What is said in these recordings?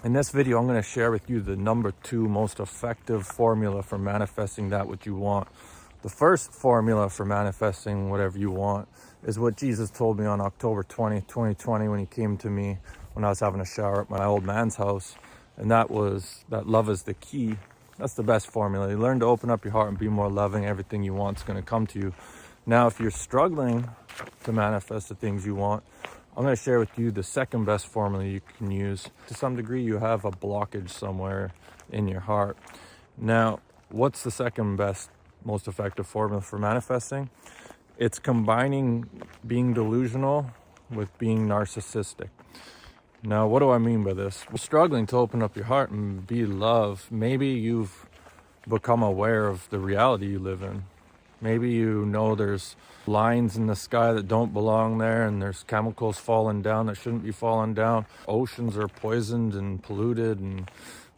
In this video, I'm going to share with you the number 2 most effective formula for manifesting that which you want. The first formula for manifesting whatever you want is what Jesus told me on October 20, 2020 when he came to me when I was having a shower at my old man's house. And that was that love is the key. That's the best formula. You learn to open up your heart and be more loving. Everything you want is going to come to you. Now, if you're struggling to manifest the things you want, I'm going to share with you the second best formula you can use. To some degree, you have a blockage somewhere in your heart. Now, what's the second best, most effective formula for manifesting? It's combining being delusional with being narcissistic. Now, what do I mean by this? We're struggling to open up your heart and be love. Maybe you've become aware of the reality you live in. Maybe you know there's lines in the sky that don't belong there, and there's chemicals falling down that shouldn't be falling down. Oceans are poisoned and polluted, and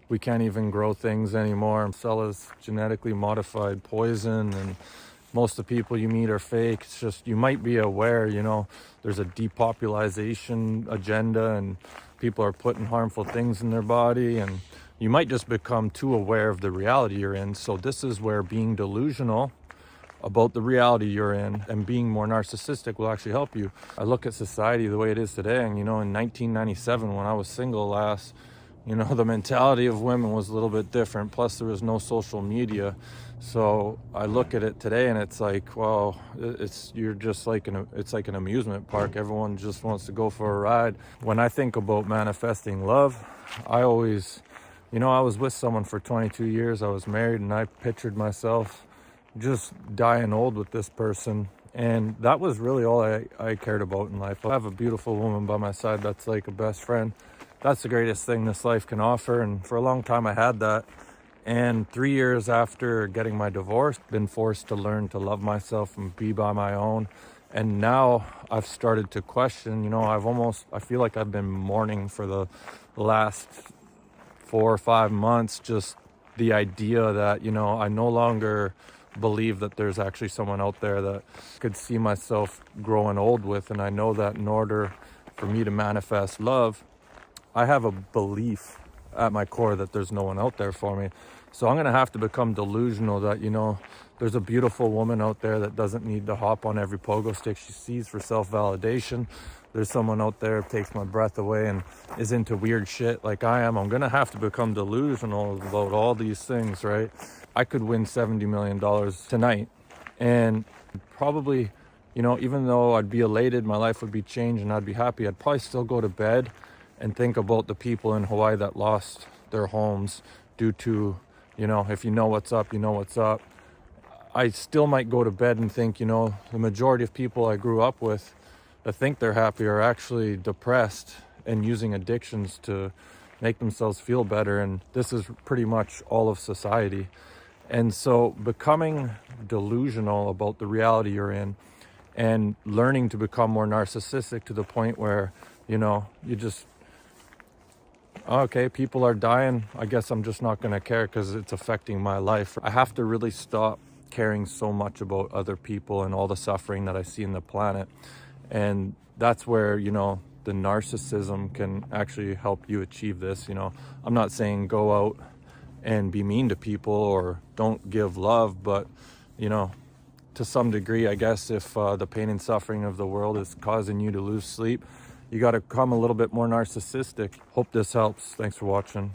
we can't even grow things anymore and sell as genetically modified poison, and most of the people you meet are fake. It's just, you might be aware, there's a depopulation agenda and people are putting harmful things in their body, and you might just become too aware of the reality you're in. So this is where being delusional about the reality you're in and being more narcissistic will actually help you. I look at society the way it is today, and in 1997 when I was single last, the mentality of women was a little bit different. Plus there was no social media. So I look at it today and it's like, wow, it's like an amusement park. Everyone just wants to go for a ride. When I think about manifesting love, I always, I was with someone for 22 years. I was married, and I pictured myself just dying old with this person. And that was really all I cared about in life. I have a beautiful woman by my side that's like a best friend. That's the greatest thing this life can offer. And for a long time I had that. And 3 years after getting my divorce, been forced to learn to love myself and be by my own. And now I've started to question, I feel like I've been mourning for the last 4 or 5 months, just the idea that, I no longer believe that there's actually someone out there that could see myself growing old with. And I know that in order for me to manifest love, I have a belief at my core that there's no one out there for me. So I'm going to have to become delusional that, there's a beautiful woman out there that doesn't need to hop on every pogo stick she sees for self-validation. There's someone out there that takes my breath away and is into weird shit like I am. I'm going to have to become delusional about all these things, right? I could win $70 million tonight, and probably, even though I'd be elated, my life would be changed and I'd be happy, I'd probably still go to bed and think about the people in Hawaii that lost their homes due to, if you know what's up, you know what's up. I still might go to bed and think, the majority of people I grew up with that think they're happy are actually depressed and using addictions to make themselves feel better. And this is pretty much all of society. And so becoming delusional about the reality you're in and learning to become more narcissistic to the point where, you just, okay, people are dying, I guess I'm just not going to care because it's affecting my life. I have to really stop caring so much about other people and all the suffering that I see in the planet. And that's where, the narcissism can actually help you achieve this. I'm not saying go out and be mean to people or don't give love, but, to some degree, I guess if the pain and suffering of the world is causing you to lose sleep, you got to become a little bit more narcissistic. Hope this helps. Thanks for watching.